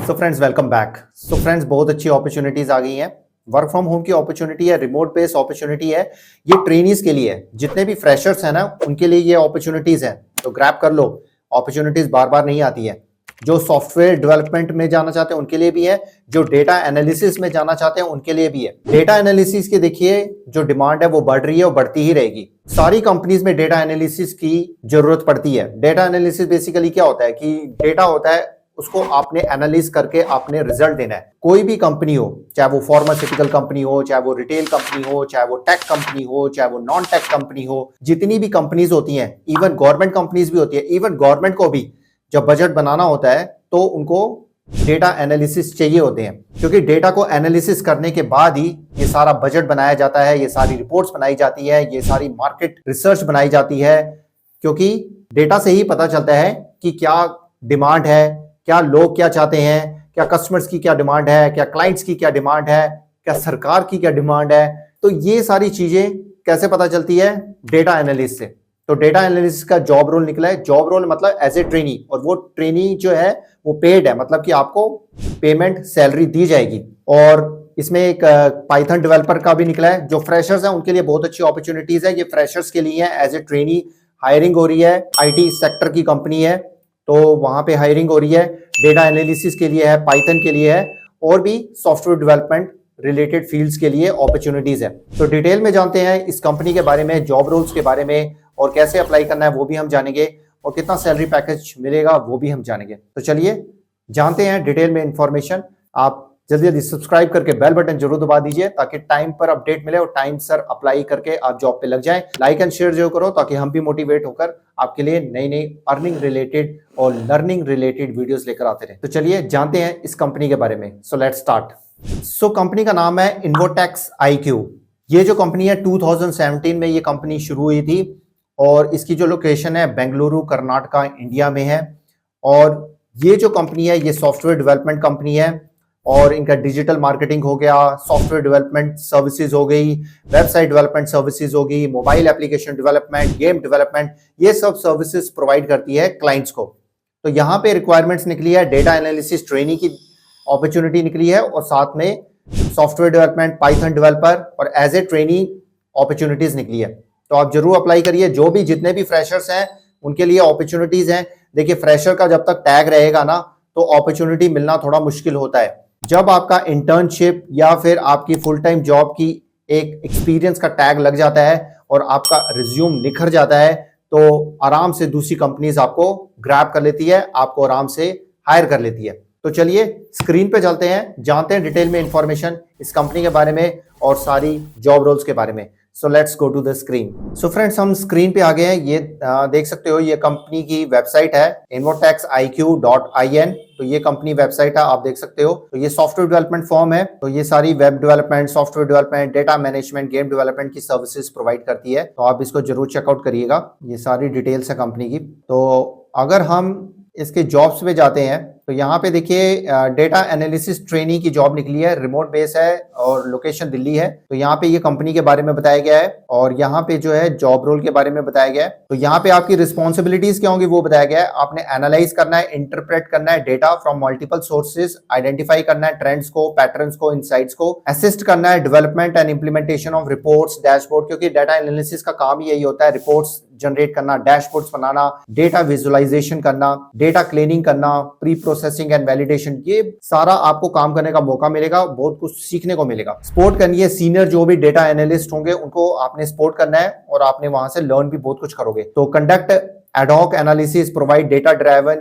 So friends welcome back. So friends बहुत अच्छी opportunities आ गई हैं। वर्क फ्रॉम होम की अपॉर्चुनिटी है, रिमोट बेस्ड अपॉर्चुनिटी है। ये ट्रेनीज के लिए है, जितने भी फ्रेशर्स हैं ना उनके लिए ये अपॉर्चुनिटीज हैं, तो ग्रैब कर लो। अपॉर्चुनिटीज बार बार नहीं आती है। जो सॉफ्टवेयर डेवलपमेंट में जाना चाहते हैं उनके लिए भी है, जो डेटा एनालिसिस में जाना चाहते हैं उनके लिए भी है। डेटा एनालिसिस की देखिए जो डिमांड है वो बढ़ रही है और बढ़ती ही रहेगी। सारी कंपनीज में डेटा एनालिसिस की जरूरत पड़ती है। डेटा एनालिसिस बेसिकली क्या होता है कि डेटा होता है, उसको आपने एनालिस करके आपने रिजल्ट देना है। कोई भी कंपनी हो, चाहे वो फार्मास्यूटिकल कंपनी हो, चाहे वो रिटेल कंपनी हो, चाहे वो टेक कंपनी हो, चाहे वो नॉन टेक कंपनी हो, जितनी भी कंपनीज होती हैं, इवन गवर्नमेंट कंपनीज भी होती है, इवन गवर्नमेंट को भी जब बजट बनाना होता है तो उनको डेटा एनालिसिस चाहिए होते हैं, क्योंकि डेटा को एनालिसिस करने के बाद ही ये सारा बजट बनाया जाता है, ये सारी रिपोर्ट्स बनाई जाती है, ये सारी मार्केट रिसर्च बनाई जाती है। क्योंकि डेटा से ही पता चलता है कि क्या डिमांड है, क्या लोग क्या चाहते हैं, क्या कस्टमर्स की क्या डिमांड है, क्या क्लाइंट्स की क्या डिमांड है, क्या सरकार की क्या डिमांड है। तो ये सारी चीजें कैसे पता चलती है? डेटा एनालिस्ट से। तो डेटा एनालिस्ट का जॉब रोल निकला है। जॉब रोल मतलब एज ए ट्रेनी, और वो ट्रेनी जो है वो पेड है, मतलब कि आपको पेमेंट सैलरी दी जाएगी। और इसमें एक पाइथन डेवलपर का भी निकला है। जो फ्रेशर्स हैं उनके लिए बहुत अच्छी अपॉर्चुनिटीज है। ये फ्रेशर्स के लिए है, एज ए ट्रेनी हायरिंग हो रही है। आईटी सेक्टर की कंपनी है तो वहां पे हायरिंग हो रही है। डेटा एनालिसिस के लिए है, पाइथन के लिए है, और भी सॉफ्टवेयर डेवलपमेंट रिलेटेड फील्ड्स के लिए अपॉर्चुनिटीज है। तो डिटेल में जानते हैं इस कंपनी के बारे में, जॉब रोल्स के बारे में, और कैसे अप्लाई करना है वो भी हम जानेंगे, और कितना सैलरी पैकेज मिलेगा वो भी हम जानेंगे। तो चलिए जानते हैं डिटेल में इंफॉर्मेशन। आप जल्दी जल्दी सब्सक्राइब करके बेल बटन जरूर दबा दीजिए ताकि टाइम पर अपडेट मिले और टाइम सर अप्लाई करके आप जॉब पे लग जाएं। लाइक एंड शेयर जरूर करो ताकि हम भी मोटिवेट होकर आपके लिए नई नई अर्निंग रिलेटेड और लर्निंग रिलेटेड वीडियोस लेकर आते रहे। तो चलिए जानते हैं इस कंपनी के बारे में। So let's start. So company का नाम है इन्वोटेक्स IQ। ये जो कंपनी है 2017 में ये कंपनी शुरू हुई थी, और इसकी जो लोकेशन है बेंगलुरु कर्नाटका इंडिया में है। और ये जो कंपनी है ये सॉफ्टवेयर डेवलपमेंट कंपनी है, और इनका डिजिटल मार्केटिंग हो गया, सॉफ्टवेयर डेवलपमेंट सर्विसेज हो गई, वेबसाइट डेवलपमेंट सर्विसेज हो गई, mobile application development, game development, ये सब सर्विसेज प्रोवाइड करती है क्लाइंट्स को। तो यहाँ पे रिक्वायरमेंट्स निकली है, डेटा एनालिसिस ट्रेनिंग की अपॉर्चुनिटी निकली है, और साथ में सॉफ्टवेयर डेवलपमेंट, पाइथन डेवलपर और एज ए ट्रेनी अपॉर्चुनिटीज निकली है। तो आप जरूर अप्लाई करिए। जो भी जितने भी फ्रेशर्स हैं उनके लिए अपॉर्चुनिटीज हैं। देखिए फ्रेशर का जब तक टैग रहेगा ना तो अपॉर्चुनिटी मिलना थोड़ा मुश्किल होता है। जब आपका इंटर्नशिप या फिर आपकी फुल टाइम जॉब की एक एक्सपीरियंस का टैग लग जाता है और आपका रिज्यूम निखर जाता है तो आराम से दूसरी कंपनीज आपको ग्रैब कर लेती है, आपको आराम से हायर कर लेती है। तो चलिए स्क्रीन पे चलते हैं, जानते हैं डिटेल में इंफॉर्मेशन इस कंपनी के बारे में और सारी जॉब रोल्स के बारे में। So let's go to the screen. So friends हम स्क्रीन पे आ गए हैं। ये देख सकते हो ये कंपनी की वेबसाइट है invotexIQ.in। तो ये कंपनी वेबसाइट है, आप देख सकते हो। तो ये सॉफ्टवेयर डेवलपमेंट फॉर्म है। तो ये सारी web development, software development, data management, game development की सर्विसेज प्रोवाइड करती है। तो आप इसको जरूर चेकआउट करिएगा। ये सारी डिटेल्स है कंपनी की। तो अगर हम इसके जॉब्स पे जाते हैं तो यहाँ पे देखिए डेटा एनालिसिस ट्रेनी की जॉब निकली है, रिमोट बेस है और लोकेशन दिल्ली है। तो यहाँ पे ये कंपनी के बारे में बताया गया है, और यहाँ पे जो है जॉब रोल के बारे में बताया गया है। तो यहाँ पे आपकी रिस्पॉन्सिबिलिटीज क्या होंगी वो बताया गया है। आपने एनालाइज करना है, इंटरप्रेट करना है data from multiple sources, identify करना है ट्रेंड्स को, पैटर्न्स को, इनसाइट्स को, असिस्ट करना है development and implementation of reports, dashboard, क्योंकि डेटा एनालिसिस का काम ही यही होता है, रिपोर्ट्स जनरेट करना, डैशबोर्ड्स बनाना, डेटा विजुअलाइजेशन करना, डेटा क्लीनिंग करना, प्री प्रोसेसिंग एंड वैलिडेशन। ये सारा आपको काम करने का मौका मिलेगा, बहुत कुछ सीखने को मिलेगा। सपोर्ट करनी है सीनियर जो भी डेटा एनालिस्ट होंगे उनको आपने सपोर्ट करना है, और आपने वहां से लर्न भी बहुत कुछ करोगे। तो conduct ad hoc analysis, provide data driven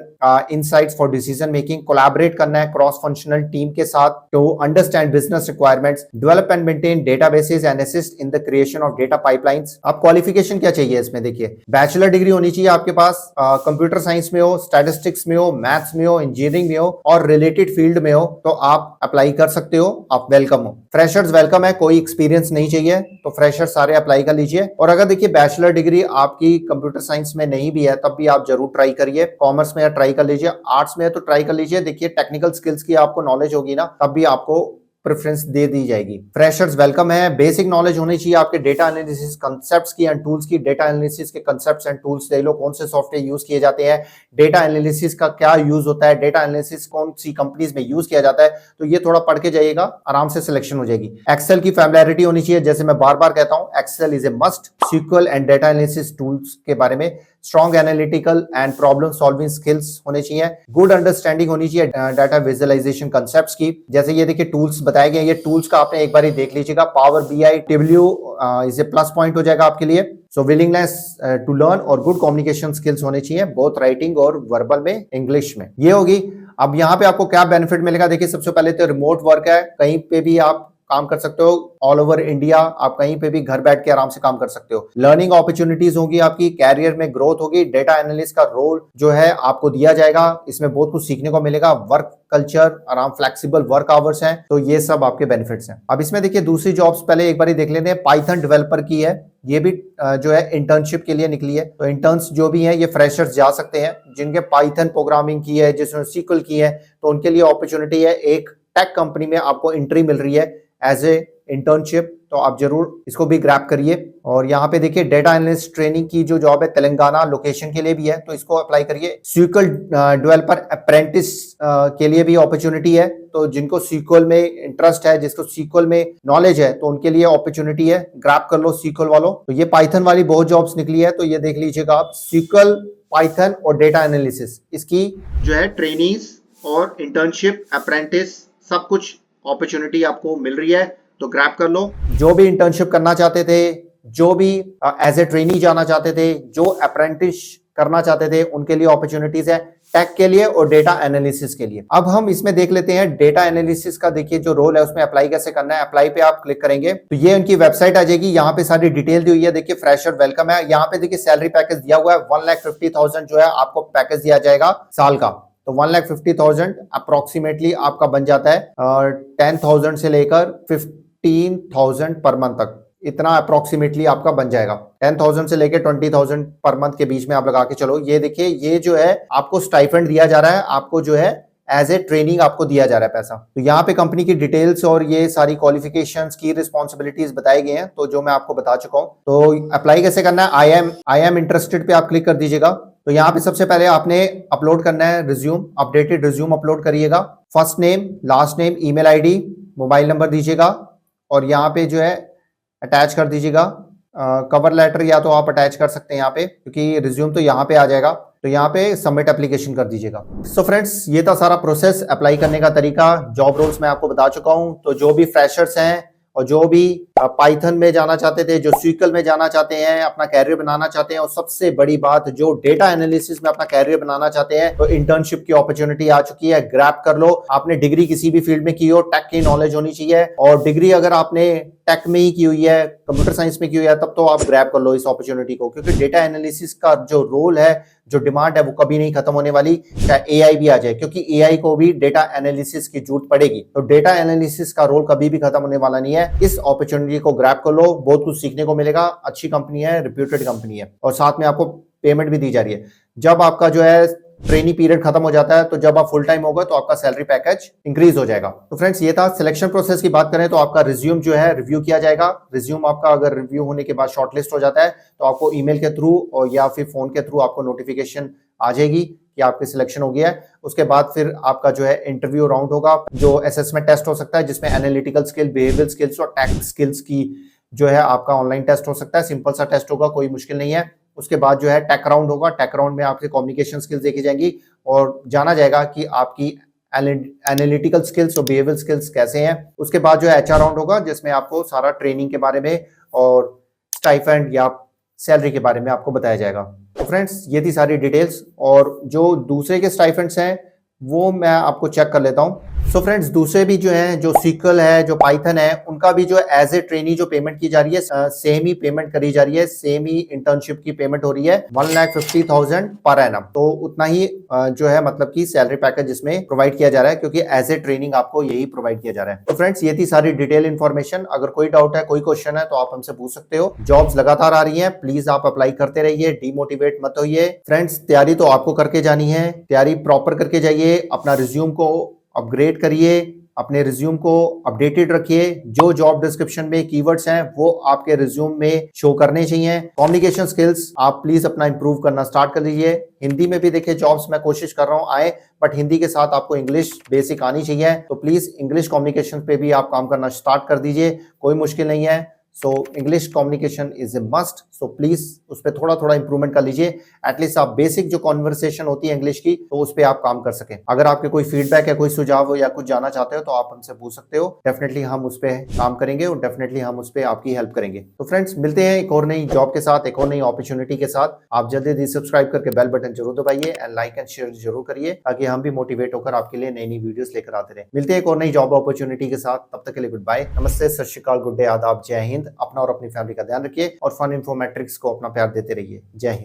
insights for decision making, collaborate करना है क्रॉस फंक्शनल टीम के साथ to understand business requirements, develop and maintain databases and assist in the creation of data pipelines। आप qualification क्या चाहिए इसमें? देखिए bachelor degree होनी चाहिए आपके पास, कंप्यूटर साइंस में हो, स्टैटिस्टिक्स में हो, मैथ्स में हो, इंजीनियरिंग में हो और रिलेटेड फील्ड में हो तो आप अप्लाई कर सकते हो, आप वेलकम हो। फ्रेशर्स वेलकम है, कोई एक्सपीरियंस नहीं चाहिए तो फ्रेशर्स सारे अप्लाई कर लीजिए। और अगर देखिए बैचलर डिग्री आपकी कंप्यूटर साइंस में नहीं भी है तब भी आप जरूर ट्राई करिए। कॉमर्स में ट्राई कर लीजिए, आर्ट्स में तो ट्राई कर लीजिए। देखिए टेक्निकल स्किल्स की आपको नॉलेज होगी ना तब भी आपको प्रेफरेंस दे दी जाएगी। फ्रेशर्स वेलकम है, बेसिक नॉलेज होनी चाहिए आपके डेटा एनालिसिस कंसेप्ट्स की एंड टूल्स की। डेटा एनालिसिस के कंसेप्ट्स एंड टूल्स देख लो, कौन से सॉफ्टवेयर यूज किए जाते हैं, डेटा एनालिसिस का क्या यूज होता है, डेटा एनालिसिस कौन सी कंपनीज में यूज किया जाता है, तो ये थोड़ा पढ़ के जाइएगा, आराम से सिलेक्शन हो जाएगी। एक्सेल की फैमिलियरिटी होनी चाहिए, जैसे मैं बार बार कहता हूं, excel is a must. SQL and data analysis tools के बारे में strong analytical and problem solving skills होने चाहिए। गुड अंडरस्टैंडिंग होनी चाहिए डाटा विजुअलाइजेशन कंसेप्ट्स की। जैसे ये देखिए टूल्स बताए गए, ये टूल्स का आपने एक बार ही देख लीजिएगा। Power BI, tableau is a plus point हो जाएगा आपके लिए। सो विलिंगनेस टू लर्न और गुड कम्युनिकेशन स्किल्स होने चाहिए, बोथ राइटिंग और वर्बल में, इंग्लिश में। ये होगी। अब यहाँ पे आपको क्या बेनिफिट मिलेगा, देखिए सबसे पहले तो रिमोट वर्क है, कहीं पे भी आप काम कर सकते हो, ऑल ओवर इंडिया, आप कहीं पे भी घर बैठ के आराम से काम कर सकते हो। लर्निंग अपॉर्चुनिटीज होगी, आपकी कैरियर में ग्रोथ होगी। डेटा एनालिस्ट का रोल जो है आपको दिया जाएगा, इसमें बहुत कुछ सीखने को मिलेगा। वर्क कल्चर, आराम, फ्लेक्सिबल वर्क आवर्स हैं, तो ये सब आपके बेनिफिट्स हैं। अब इसमें देखिए दूसरी जॉब्स पहले एक बार ही देख लेते हैं। पाइथन डेवलपर की है, ये भी जो है इंटर्नशिप के लिए निकली है। तो इंटर्न्स जो भी हैं ये फ्रेशर्स जा सकते हैं, जिनके पाइथन प्रोग्रामिंग की है, जिसने SQL की है, तो उनके लिए अपॉर्चुनिटी है। एक टेक कंपनी में आपको एंट्री मिल रही है एज ए इंटर्नशिप, तो आप जरूर इसको भी ग्रैब करिए। और यहाँ पे देखिए डेटा एनालिस्ट ट्रेनिंग की जो जॉब है तेलंगाना लोकेशन के लिए भी है, तो इसको अप्लाई करिए। SQL डेवलपर अप्रेंटिस के लिए भी अपॉर्चुनिटी है, तो जिनको SQL में इंटरेस्ट है, जिसको SQL में नॉलेज है, तो उनके लिए अपॉर्चुनिटी है, ग्रैब कर लो SQL वालों। तो ये पाइथन वाली बहुत जॉब्स निकली है, तो ये देख लीजिएगा आप, SQL, पाइथन और डेटा एनालिसिस, इसकी जो है ट्रेनीज और इंटर्नशिप, अप्रेंटिस, सब कुछ अपॉर्चुनिटी आपको मिल रही है, तो ग्रैब कर लो। जो भी इंटर्नशिप करना चाहते थे, जो भी एज ए ट्रेनी जाना चाहते थे, जो अप्रेंटिस करना चाहते थे, उनके लिए अपॉर्चुनिटीज है, टेक के लिए और डेटा एनालिसिस के लिए। अब हम इसमें देख लेते हैं डेटा एनालिसिस का, देखिए जो रोल है उसमें अप्लाई कैसे करना है। अप्लाई पे आप क्लिक करेंगे तो ये उनकी वेबसाइट आ जाएगी, यहाँ पे सारी डिटेल दी हुई है। देखिए फ्रेशर वेलकम है, यहाँ पे देखिए सैलरी पैकेज दिया हुआ है 1,50,000 जो है आपको पैकेज दिया जाएगा साल का। तो 1,50,000 अप्रोक्सीमेटली आपका बन जाता है 10,000 से लेकर 15,000 पर मंथ तक, इतना अप्रोक्सीमेटली आपका बन जाएगा। 10,000 से लेकर 20,000 पर मंथ के बीच में आप लगा के चलो। ये देखिए, ये जो है आपको स्टाइपेंड दिया जा रहा है, आपको जो है एज ए ट्रेनिंग आपको दिया जा रहा है पैसा। तो यहाँ पे कंपनी की डिटेल्स और ये सारी क्वालिफिकेशंस की रिस्पॉन्सिबिलिटीज बताए गए हैं, तो जो मैं आपको बता चुका हूँ। तो अप्लाई कैसे करना है, आई एम इंटरेस्टेड पे आप क्लिक कर दीजिएगा। तो यहाँ पे सबसे पहले आपने अपलोड करना है रिज्यूम, अपडेटेड रिज्यूम अपलोड करिएगा। First name, last name, email ID, mobile number दीजिएगा और यहाँ पे जो है अटैच कर दीजिएगा कवर लेटर, या तो आप अटैच कर सकते हैं यहाँ पे, क्योंकि रिज्यूम तो यहाँ पे आ जाएगा। तो यहाँ पे सबमिट एप्लीकेशन कर दीजिएगा। सो फ्रेंड्स, ये था सारा प्रोसेस, अप्लाई करने का तरीका। जॉब रोल्स मैं आपको बता चुका हूँ। तो जो भी फ्रेशर्स हैं और जो भी पाइथन में जाना चाहते थे, जो SQL में जाना चाहते हैं, अपना कैरियर बनाना चाहते हैं, और सबसे बड़ी बात जो डेटा एनालिसिस में अपना कैरियर बनाना चाहते हैं, तो इंटर्नशिप की अपॉर्चुनिटी आ चुकी है, ग्रैब कर लो। आपने डिग्री किसी भी फील्ड में की हो, टेक की नॉलेज होनी चाहिए, और डिग्री अगर आपने टेक में ही की हुई है, कंप्यूटर साइंस में की हुई है, तब तो आप ग्रैब कर लो इस अपॉर्चुनिटी को, क्योंकि डेटा एनालिसिस का जो रोल है, जो डिमांड है, वो कभी नहीं खत्म होने वाली, चाहे AI भी आ जाए, क्योंकि AI को भी डेटा एनालिसिस की जरूरत पड़ेगी। तो डेटा एनालिसिस का रोल कभी भी खत्म होने वाला नहीं है। इस अपॉर्चुनिटी को ग्रैब कर लो, बहुत कुछ सीखने को मिलेगा। अच्छी कंपनी है, रिप्यूटेड कंपनी है, और साथ में आपको पेमेंट भी दी जा रही है। जब आपका जो है ट्रेनी पीरियड खत्म हो जाता है, तो जब आप फुल टाइम होगा तो आपका सैलरी पैकेज इंक्रीज हो जाएगा। तो फ्रेंड्स, ये था सिलेक्शन प्रोसेस की बात करें तो आपका रिज्यूम जो है रिव्यू किया जाएगा। रिज्यूम आपका अगर रिव्यू होने के बाद शॉर्टलिस्ट हो जाता है, तो आपको ईमेल के थ्रू और या फिर फोन के थ्रू आपको नोटिफिकेशन आ जाएगी कि आपकी सिलेक्शन हो गया है। उसके बाद फिर आपका जो है इंटरव्यू राउंड होगा, जो असेसमेंट टेस्ट हो सकता है, जिसमें एनालिटिकल स्किल, बिहेवियरल स्किल्स और टेक स्किल्स की जो है आपका ऑनलाइन टेस्ट हो सकता है। सिंपल सा टेस्ट होगा, कोई मुश्किल नहीं है। उसके बाद जो है टेक राउंड होगा। टेक राउंड में आपकी कम्युनिकेशन स्किल्स देखी जाएंगी और जाना जाएगा कि आपकी एनालिटिकल स्किल्स और बिहेवियरल स्किल्स कैसे हैं। उसके बाद जो है HR राउंड होगा, जिसमें आपको सारा ट्रेनिंग के बारे में और स्टाइपेंड या सैलरी के बारे में आपको बताया जाएगा। तो फ्रेंड्स, ये थी सारी डिटेल्स, और जो दूसरे के स्टाइपेंड्स हैं वो मैं आपको चेक कर लेता हूँ। सो फ्रेंड्स, दूसरे भी जो हैं, जो SQL है, जो पाइथन है, उनका भी जो एज ए ट्रेनी जो पेमेंट की जा रही है, सेम ही पेमेंट करी जा रही है, सेम ही इंटर्नशिप की पेमेंट हो रही है 1,50,000 पर एनम। तो उतना ही जो है मतलब की सैलरी पैकेज इसमें प्रोवाइड किया जा रहा है, क्योंकि एज ए ट्रेनिंग आपको यही प्रोवाइड किया जा रहा है। तो फ्रेंड्स, ये थी सारी डिटेल इन्फॉर्मेशन। अगर कोई डाउट है, कोई क्वेश्चन है, तो आप हमसे पूछ सकते हो। जॉब्स लगातार आ रही है, प्लीज आप अप्लाई करते रहिए, डिमोटिवेट मत होइए। फ्रेंड्स, तैयारी तो आपको करके जानी है, तैयारी प्रॉपर करके जाइए, अपना रिज्यूम को अपग्रेड करिए, अपने रिज्यूम को अपडेटेड रखिए। जो जॉब डिस्क्रिप्शन में कीवर्ड्स हैं वो आपके रिज्यूम में शो करने चाहिए। कम्युनिकेशन स्किल्स आप प्लीज अपना इंप्रूव करना स्टार्ट कर लीजिए। हिंदी में भी देखिए जॉब्स मैं कोशिश कर रहा हूं आए, बट हिंदी के साथ आपको इंग्लिश बेसिक आनी चाहिए। तो प्लीज इंग्लिश कम्युनिकेशन पे भी आप काम करना स्टार्ट कर दीजिए, कोई मुश्किल नहीं है। So English communication is a must, so please उस पर थोड़ा थोड़ा इंप्रूवमेंट कर लीजिए। एटलीस्ट आप बेसिक जो कॉन्वर्सेशन होती है इंग्लिश की, तो उस पर आप काम कर सकें। अगर आपके कोई फीडबैक है, कोई सुझाव हो या कुछ जानना चाहते हो तो आप हमसे पूछ सकते हो। डेफिनेटली हम उस पर काम करेंगे और डेफिनेटली हम उस पर आपकी हेल्प करेंगे। तो फ्रेंड्स मिलते हैं एक और नई जॉब के साथ, एक और नई अपॉर्चुनिटी के साथ। आप जल्दी सब्सक्राइब करके बेल बटन जरूर दबाइए एंड लाइक एंड शेयर जरूर करिए, ताकि हम भी मोटिवेट होकर आपके लिए नई नई वीडियोस लेकर आते रहे। मिलते हैं एक और नई जॉब अपॉर्चुनिटी के साथ, तब तक के लिए गुड बाय, नमस्ते, सत श्री अकाल, गुड डे, आदाब, जय हिंद। अपना और अपनी फैमिली का ध्यान रखिए और फन इन्फॉर्मेटिक्स को अपना प्यार देते रहिए। जय हिंद।